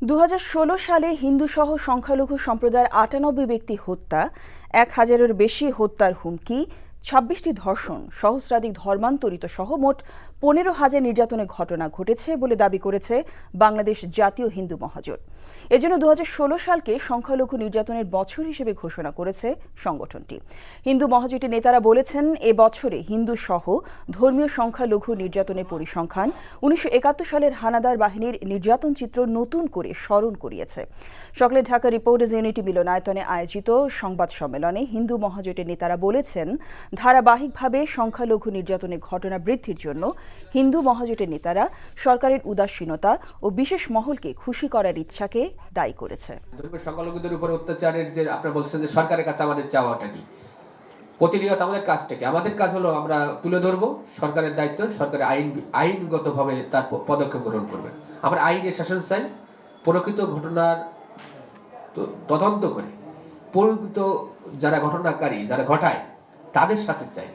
২০১৬ সালে হিন্দুসহ সংখ্যালঘু সম্প্রদায়ের ৯৮ ব্যক্তি হত্যা, ১,০০০-এর বেশি হত্যার হুমকি, ২৬টি ধর্ষণ, সহস্রাধিক ধর্মান্তরিত সহ মোট ১৫,০০০ নির্যাতনের ঘটনা ঘটেছে বলে দাবি করেছে বাংলাদেশ জাতীয় হিন্দু মহাজোট। এজন্য ২০১৬ সালকে সংখ্যালঘু নির্যাতনের বছর হিসেবে ঘোষণা করেছে সংগঠনটি। হিন্দু মহাজোটের নেতারা বলেছেন, এ বছরে হিন্দু সহ ধর্মীয় সংখ্যালঘু নির্যাতনের পরিসংখ্যান ১৯৭১ সালের হানাদার বাহিনীর নির্যাতন চিত্র নতুন করে স্মরণ করিয়েছে। সকালে ঢাকা রিপোর্টার্স ইউনিটি মিলনায়তনে আয়োজিত সংবাদ সম্মেলনে হিন্দু মহাজোটের নেতারা বলেছেন, ধারাবাহিকভাবে সংখ্যালঘু নির্যাতনের ঘটনা বৃদ্ধির জন্য হিন্দু মহাজোটের নেতারা সরকারের উদাসীনতা ও বিশেষ মহলকে খুশি করার ইচ্ছাকে দায়ী করেছে। সংখ্যালঘুদের উপর অত্যাচারের যে আপনারা বলছেন যে সরকারের কাছে আমাদের চাওয়াটা কি, প্রতিনিয়ত আমাদের কাজটা কি? আমাদের কাজ হলো আমরা তুলে ধরবো সরকারের দায়িত্ব, সরকারের আইনগতভাবে তার পদক্ষেপ গ্রহণ করবে। আমরা আইনের শাসন চাই, প্রকৃত ঘটনার তদন্ত করে প্রকৃত যারা ঘটনাকারী, যারা ঘটায় তাদের সাথে চাই।